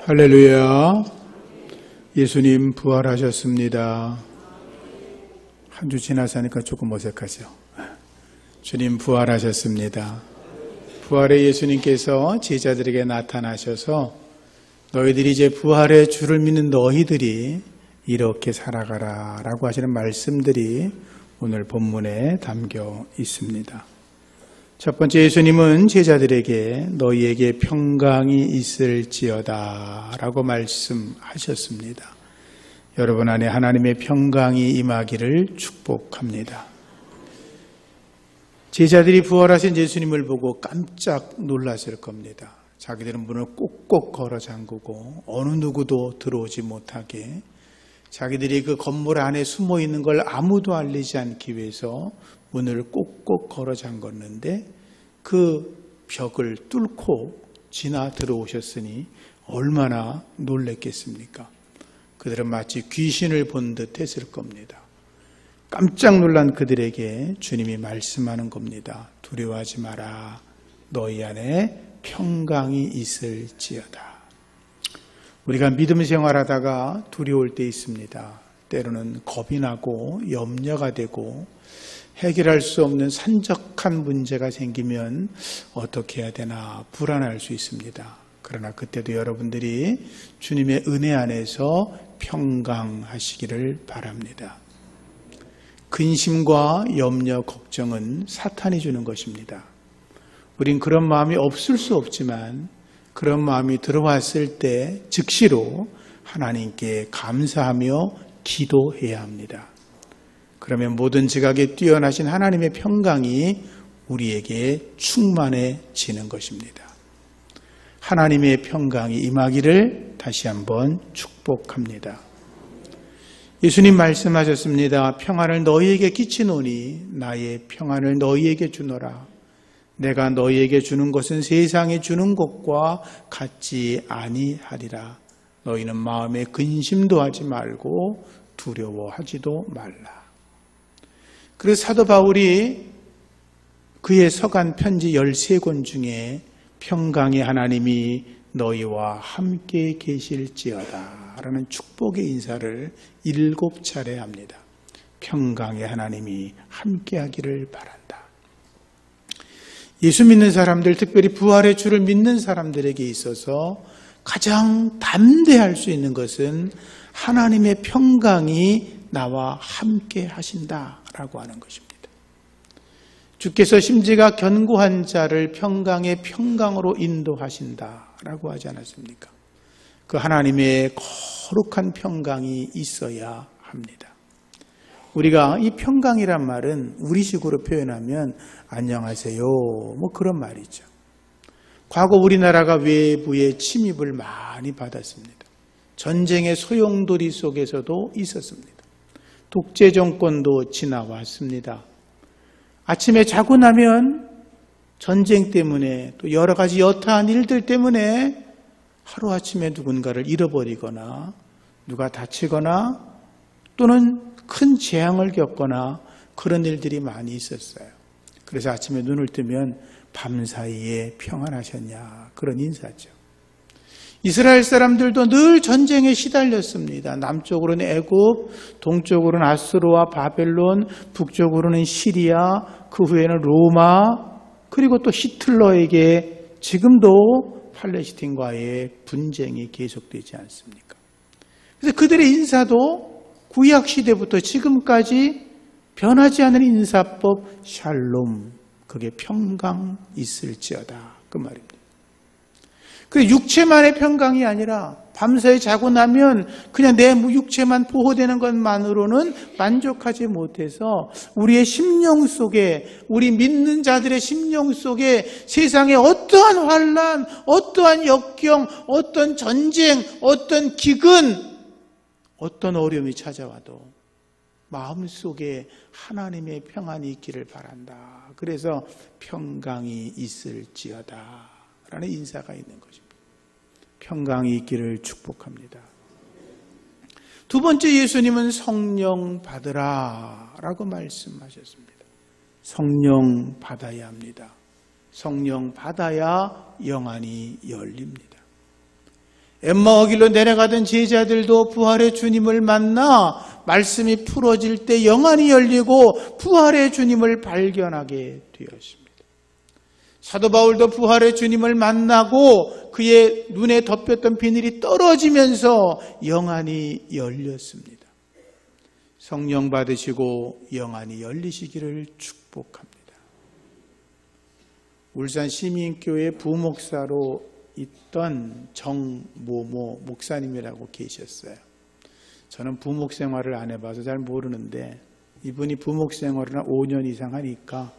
할렐루야. 예수님 부활하셨습니다. 한 주 지나서 하니까 조금 어색하죠. 주님 부활하셨습니다. 부활의 예수님께서 제자들에게 나타나셔서 너희들이 이제 부활의 주를 믿는 너희들이 이렇게 살아가라 라고 하시는 말씀들이 오늘 본문에 담겨 있습니다. 첫 번째, 예수님은 제자들에게 너희에게 평강이 있을지어다 라고 말씀하셨습니다. 여러분 안에 하나님의 평강이 임하기를 축복합니다. 제자들이 부활하신 예수님을 보고 깜짝 놀랐을 겁니다. 자기들은 문을 꼭꼭 걸어 잠그고 어느 누구도 들어오지 못하게, 자기들이 그 건물 안에 숨어 있는 걸 아무도 알리지 않기 위해서 문을 꼭꼭 걸어 잠궜는데 그 벽을 뚫고 지나 들어오셨으니 얼마나 놀랬겠습니까? 그들은 마치 귀신을 본 듯 했을 겁니다. 깜짝 놀란 그들에게 주님이 말씀하는 겁니다. 두려워하지 마라. 너희 안에 평강이 있을지어다. 우리가 믿음 생활하다가 두려울 때 있습니다. 때로는 겁이 나고 염려가 되고 해결할 수 없는 산적한 문제가 생기면 어떻게 해야 되나 불안할 수 있습니다. 그러나 그때도 여러분들이 주님의 은혜 안에서 평강하시기를 바랍니다. 근심과 염려, 걱정은 사탄이 주는 것입니다. 우린 그런 마음이 없을 수 없지만 그런 마음이 들어왔을 때 즉시로 하나님께 감사하며 기도해야 합니다. 그러면 모든 지각에 뛰어나신 하나님의 평강이 우리에게 충만해지는 것입니다. 하나님의 평강이 임하기를 다시 한번 축복합니다. 예수님 말씀하셨습니다. 평안을 너희에게 끼치노니 나의 평안을 너희에게 주노라. 내가 너희에게 주는 것은 세상에 주는 것과 같지 아니하리라. 너희는 마음에 근심도 하지 말고 두려워하지도 말라. 그래서 사도 바울이 그의 서간 편지 13권 중에 평강의 하나님이 너희와 함께 계실지어다 라는 축복의 인사를 7차례 합니다. 평강의 하나님이 함께 하기를 바란다. 예수 믿는 사람들, 특별히 부활의 주를 믿는 사람들에게 있어서 가장 담대할 수 있는 것은 하나님의 평강이 나와 함께 하신다라고 하는 것입니다. 주께서 심지가 견고한 자를 평강의 평강으로 인도하신다라고 하지 않았습니까? 그 하나님의 거룩한 평강이 있어야 합니다. 우리가 이 평강이란 말은 우리식으로 표현하면 안녕하세요 뭐 그런 말이죠. 과거 우리나라가 외부의 침입을 많이 받았습니다. 전쟁의 소용돌이 속에서도 있었습니다. 독재 정권도 지나왔습니다. 아침에 자고 나면 전쟁 때문에 또 여러 가지 여타한 일들 때문에 하루아침에 누군가를 잃어버리거나 누가 다치거나 또는 큰 재앙을 겪거나 그런 일들이 많이 있었어요. 그래서 아침에 눈을 뜨면 밤사이에 평안하셨냐 그런 인사죠. 이스라엘 사람들도 늘 전쟁에 시달렸습니다. 남쪽으로는 애굽, 동쪽으로는 아수르와 바벨론, 북쪽으로는 시리아, 그 후에는 로마, 그리고 또 히틀러에게 지금도 팔레스틴과의 분쟁이 계속되지 않습니까? 그래서 그들의 인사도 구약 시대부터 지금까지 변하지 않는 인사법 샬롬, 그게 평강 있을지어다 그 말입니다. 그 육체만의 평강이 아니라 밤사이 자고 나면 그냥 내 육체만 보호되는 것만으로는 만족하지 못해서 우리의 심령 속에, 우리 믿는 자들의 심령 속에 세상의 어떠한 환난, 어떠한 역경, 어떤 전쟁, 어떤 기근, 어떤 어려움이 찾아와도 마음속에 하나님의 평안이 있기를 바란다. 그래서 평강이 있을지어다 라는 인사가 있는 것입니다. 평강이 있기를 축복합니다. 두 번째, 예수님은 성령 받으라 라고 말씀하셨습니다. 성령 받아야 합니다. 성령 받아야 영안이 열립니다. 엠마오 길로 내려가던 제자들도 부활의 주님을 만나 말씀이 풀어질 때 영안이 열리고 부활의 주님을 발견하게 되었습니다. 사도 바울도 부활의 주님을 만나고 그의 눈에 덮였던 비늘이 떨어지면서 영안이 열렸습니다. 성령 받으시고 영안이 열리시기를 축복합니다. 울산 시민교회 부목사로 있던 정모모 목사님이라고 계셨어요. 저는 부목 생활을 안 해봐서 잘 모르는데 이분이 부목 생활을 한 5년 이상 하니까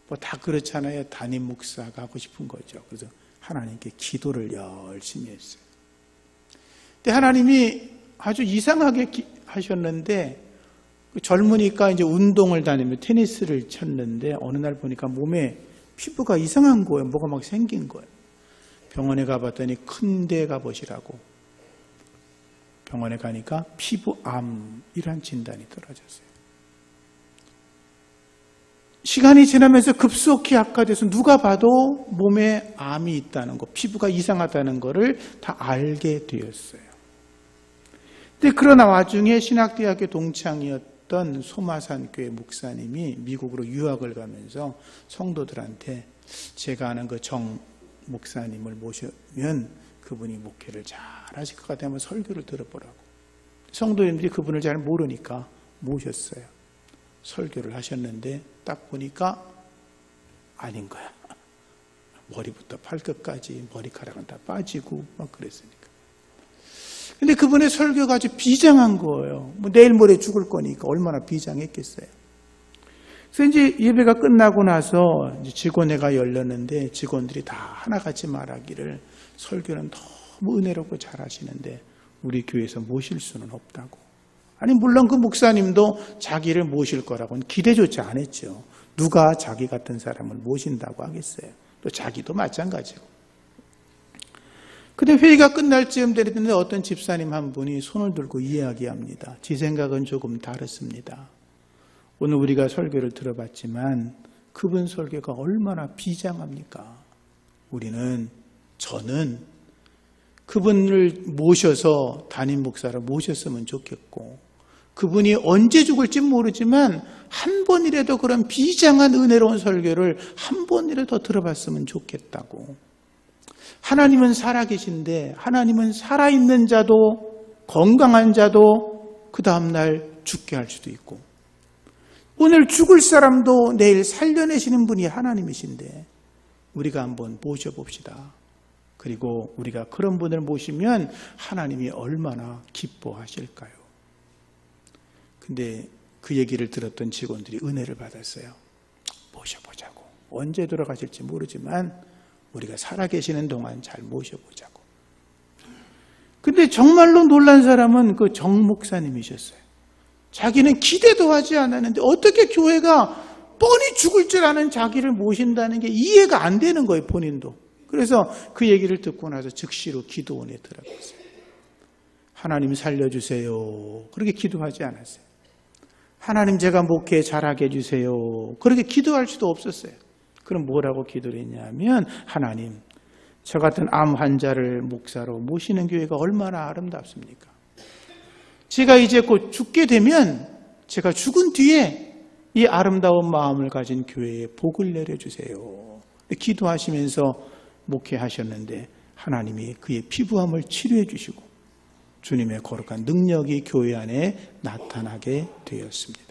뭐 다 그렇잖아요. 담임 목사가 하고 싶은 거죠. 그래서 하나님께 기도를 열심히 했어요. 근데 하나님이 아주 이상하게 하셨는데 젊으니까 이제 운동을 다니며 테니스를 쳤는데 어느 날 보니까 몸에 피부가 이상한 거예요. 뭐가 막 생긴 거예요. 병원에 가봤더니 큰 데 가보시라고. 병원에 가니까 피부암이란 진단이 떨어졌어요. 시간이 지나면서 급속히 악화돼서 누가 봐도 몸에 암이 있다는 거, 피부가 이상하다는 거를 다 알게 되었어요. 근데 그러나 와중에 신학대학교 동창이었던 소마산 교회 목사님이 미국으로 유학을 가면서 성도들한테 제가 아는 그 정 목사님을 모시면 그분이 목회를 잘 하실 것 같아요. 한번 설교를 들어보라고. 성도님들이 그분을 잘 모르니까 모셨어요. 설교를 하셨는데 딱 보니까 아닌 거야. 머리부터 발끝까지 머리카락은 다 빠지고 막 그랬으니까. 근데 그분의 설교가 아주 비장한 거예요. 뭐 내일 모레 죽을 거니까 얼마나 비장했겠어요. 그래서 이제 예배가 끝나고 나서 이제 직원회가 열렸는데 직원들이 다 하나같이 말하기를 설교는 너무 은혜롭고 잘하시는데 우리 교회에서 모실 수는 없다고. 아니 물론 그 목사님도 자기를 모실 거라고는 기대조차 안 했죠. 누가 자기 같은 사람을 모신다고 하겠어요. 또 자기도 마찬가지고. 근데 회의가 끝날 즈음 되는데 어떤 집사님 한 분이 손을 들고 이야기합니다. 제 생각은 조금 다르습니다. 오늘 우리가 설교를 들어봤지만 그분 설교가 얼마나 비장합니까? 저는 그분을 모셔서 담임 목사를 모셨으면 좋겠고 그분이 언제 죽을지 모르지만 한 번이라도 그런 비장한 은혜로운 설교를 한 번이라도 더 들어봤으면 좋겠다고. 하나님은 살아계신데 하나님은 살아있는 자도 건강한 자도 그 다음날 죽게 할 수도 있고 오늘 죽을 사람도 내일 살려내시는 분이 하나님이신데 우리가 한번 모셔봅시다. 그리고 우리가 그런 분을 모시면 하나님이 얼마나 기뻐하실까요? 근데 그 얘기를 들었던 직원들이 은혜를 받았어요. 모셔보자고. 언제 돌아가실지 모르지만 우리가 살아계시는 동안 잘 모셔보자고. 근데 정말로 놀란 사람은 그 정 목사님이셨어요. 자기는 기대도 하지 않았는데 어떻게 교회가 뻔히 죽을 줄 아는 자기를 모신다는 게 이해가 안 되는 거예요, 본인도. 그래서 그 얘기를 듣고 나서 즉시로 기도원에 들어갔어요. 하나님 살려주세요. 그렇게 기도하지 않았어요. 하나님 제가 목회 잘하게 해주세요. 그렇게 기도할 수도 없었어요. 그럼 뭐라고 기도를 했냐면 하나님, 저 같은 암 환자를 목사로 모시는 교회가 얼마나 아름답습니까? 제가 이제 곧 죽게 되면 제가 죽은 뒤에 이 아름다운 마음을 가진 교회에 복을 내려주세요. 기도하시면서 목회하셨는데 하나님이 그의 피부암을 치료해 주시고 주님의 거룩한 능력이 교회 안에 나타나게 되었습니다.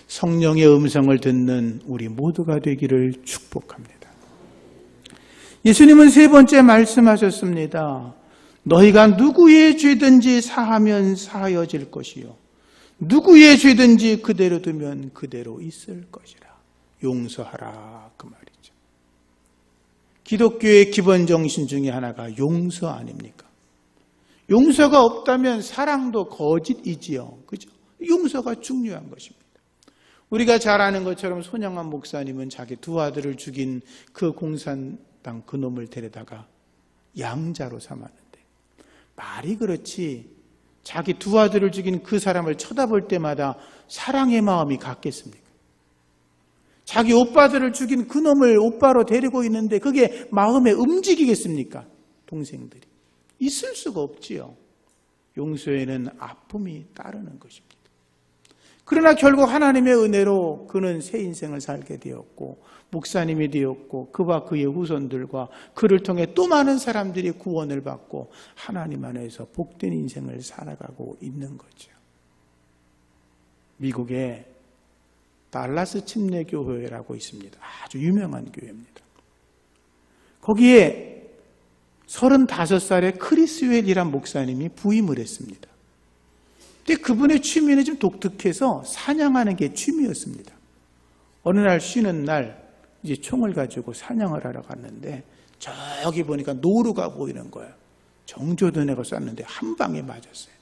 성령의 음성을 듣는 우리 모두가 되기를 축복합니다. 예수님은 세 번째 말씀하셨습니다. 너희가 누구의 죄든지 사하면 사하여질 것이요 누구의 죄든지 그대로 두면 그대로 있을 것이라. 용서하라 그 말이죠. 기독교의 기본 정신 중에 하나가 용서 아닙니까? 용서가 없다면 사랑도 거짓이지요. 그죠? 용서가 중요한 것입니다. 우리가 잘 아는 것처럼 손영환 목사님은 자기 두 아들을 죽인 그 공산당 그놈을 데려다가 양자로 삼았는데 말이 그렇지 자기 두 아들을 죽인 그 사람을 쳐다볼 때마다 사랑의 마음이 갔겠습니까? 자기 오빠들을 죽인 그놈을 오빠로 데리고 있는데 그게 마음에 움직이겠습니까? 동생들이. 있을 수가 없지요. 용서에는 아픔이 따르는 것입니다. 그러나 결국 하나님의 은혜로 그는 새 인생을 살게 되었고 목사님이 되었고 그와 그의 후손들과 그를 통해 또 많은 사람들이 구원을 받고 하나님 안에서 복된 인생을 살아가고 있는 거죠. 미국에 달라스 침례교회라고 있습니다. 아주 유명한 교회입니다. 거기에 35살의 크리스 웰이란 목사님이 부임을 했습니다. 근데 그분의 취미는 좀 독특해서 사냥하는 게 취미였습니다. 어느 날 쉬는 날 이제 총을 가지고 사냥을 하러 갔는데 저기 보니까 노루가 보이는 거예요. 정조던 애가 쐈는데 한 방에 맞았어요.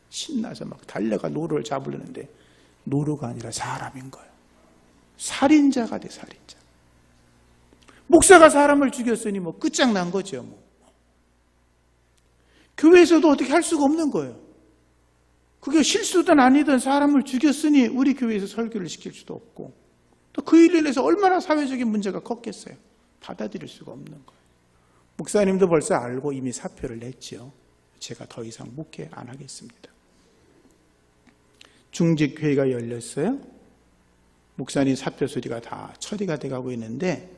신나서 막 달려가 노루를 잡으려는데 노루가 아니라 사람인 거예요. 살인자가 돼, 살인자. 목사가 사람을 죽였으니 뭐 끝장난 거죠. 뭐. 교회에서도 어떻게 할 수가 없는 거예요. 그게 실수든 아니든 사람을 죽였으니 우리 교회에서 설교를 시킬 수도 없고 또 그 일로 인해서 얼마나 사회적인 문제가 컸겠어요. 받아들일 수가 없는 거예요. 목사님도 벌써 알고 이미 사표를 냈죠. 제가 더 이상 목회 안 하겠습니다. 중직회의가 열렸어요. 목사님 사표 수리가 다 처리가 돼가고 있는데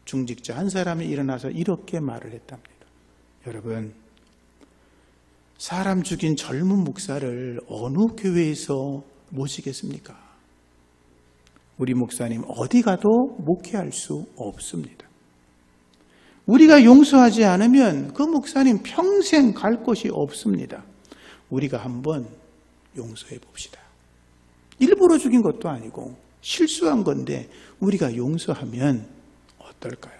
중직자 한 사람이 일어나서 이렇게 말을 했답니다. 여러분, 사람 죽인 젊은 목사를 어느 교회에서 모시겠습니까? 우리 목사님 어디 가도 목회할 수 없습니다. 우리가 용서하지 않으면 그 목사님 평생 갈 곳이 없습니다. 우리가 한번 용서해 봅시다. 일부러 죽인 것도 아니고 실수한 건데 우리가 용서하면 어떨까요?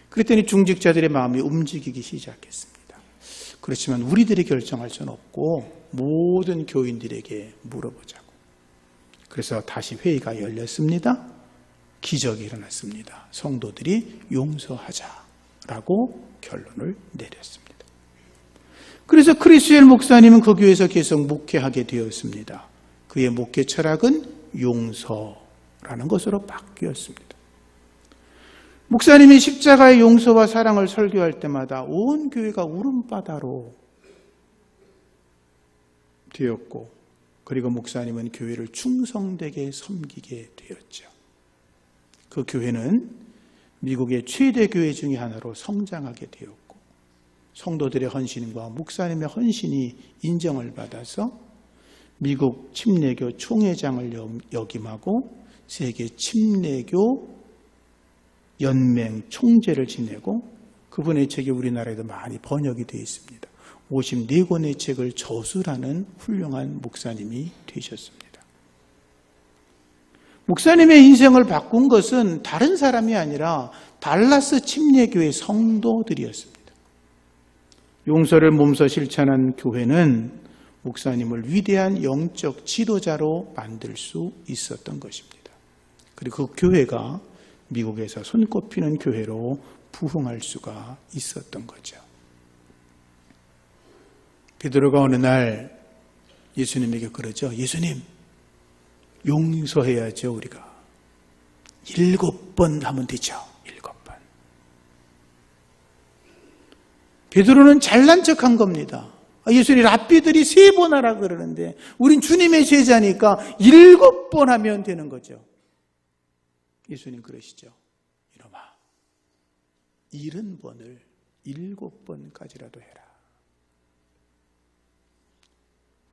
그랬더니 중직자들의 마음이 움직이기 시작했습니다. 그렇지만 우리들이 결정할 수는 없고 모든 교인들에게 물어보자고. 그래서 다시 회의가 열렸습니다. 기적이 일어났습니다. 성도들이 용서하자라고 결론을 내렸습니다. 그래서 크리스웰 목사님은 그 교회에서 계속 목회하게 되었습니다. 그의 목회 철학은 용서라는 것으로 바뀌었습니다. 목사님이 십자가의 용서와 사랑을 설교할 때마다 온 교회가 울음바다로 되었고, 그리고 목사님은 교회를 충성되게 섬기게 되었죠. 그 교회는 미국의 최대 교회 중에 하나로 성장하게 되었고, 성도들의 헌신과 목사님의 헌신이 인정을 받아서 미국 침례교 총회장을 역임하고 세계 침례교 연맹 총재를 지내고, 그분의 책이 우리나라에도 많이 번역이 되어 있습니다. 54권의 책을 저술하는 훌륭한 목사님이 되셨습니다. 목사님의 인생을 바꾼 것은 다른 사람이 아니라 달라스 침례교회 성도들이었습니다. 용서를 몸소 실천한 교회는 목사님을 위대한 영적 지도자로 만들 수 있었던 것입니다. 그리고 그 교회가 미국에서 손꼽히는 교회로 부흥할 수가 있었던 거죠. 베드로가 어느 날 예수님에게 그러죠. 예수님, 용서해야죠, 우리가. 7번 하면 되죠. 7번. 베드로는 잘난 척한 겁니다. 예수님, 랍비들이 3번 하라 그러는데 우린 주님의 제자니까 7번 하면 되는 거죠. 예수님 그러시죠. 이놈아, 70번을 7번까지라도 해라.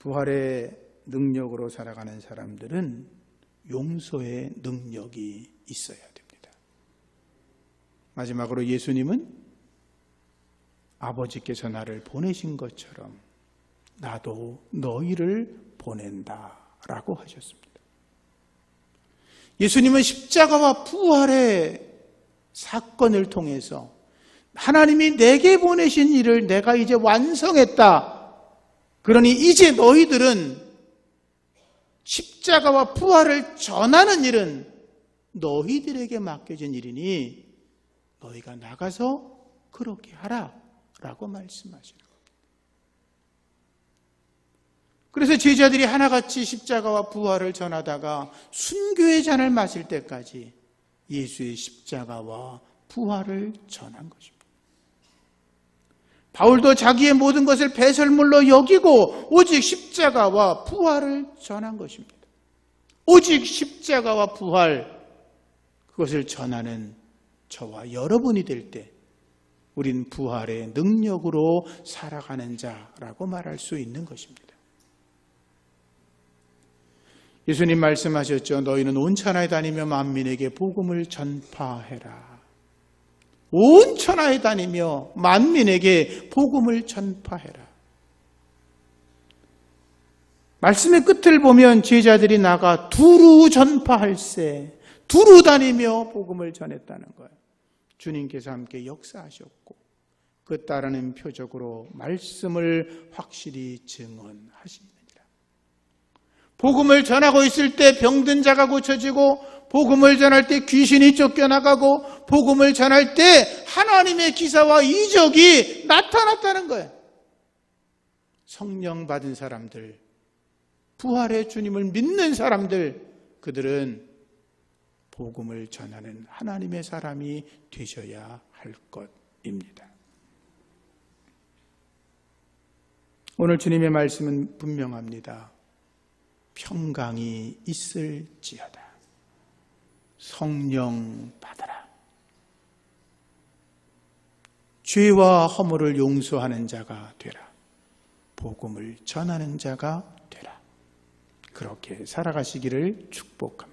부활의 능력으로 살아가는 사람들은 용서의 능력이 있어야 됩니다. 마지막으로 예수님은 아버지께서 나를 보내신 것처럼 나도 너희를 보낸다라고 하셨습니다. 예수님은 십자가와 부활의 사건을 통해서 하나님이 내게 보내신 일을 내가 이제 완성했다. 그러니 이제 너희들은 십자가와 부활을 전하는 일은 너희들에게 맡겨진 일이니 너희가 나가서 그렇게 하라 라고 말씀하시는 겁니다. 그래서 제자들이 하나같이 십자가와 부활을 전하다가 순교의 잔을 마실 때까지 예수의 십자가와 부활을 전한 것입니다. 바울도 자기의 모든 것을 배설물로 여기고 오직 십자가와 부활을 전한 것입니다. 오직 십자가와 부활, 그것을 전하는 저와 여러분이 될 때 우린 부활의 능력으로 살아가는 자라고 말할 수 있는 것입니다. 예수님 말씀하셨죠. 너희는 온 천하에 다니며 만민에게 복음을 전파해라. 온 천하에 다니며 만민에게 복음을 전파해라. 말씀의 끝을 보면 제자들이 나가 두루 전파할세, 두루 다니며 복음을 전했다는 거예요. 주님께서 함께 역사하셨고 그 따르는 표적으로 말씀을 확실히 증언하십니다. 복음을 전하고 있을 때 병든 자가 고쳐지고, 복음을 전할 때 귀신이 쫓겨나가고, 복음을 전할 때 하나님의 기사와 이적이 나타났다는 거예요. 성령 받은 사람들, 부활의 주님을 믿는 사람들, 그들은 복음을 전하는 하나님의 사람이 되셔야 할 것입니다. 오늘 주님의 말씀은 분명합니다. 평강이 있을지어다. 성령 받아라. 죄와 허물을 용서하는 자가 되라. 복음을 전하는 자가 되라. 그렇게 살아가시기를 축복합니다.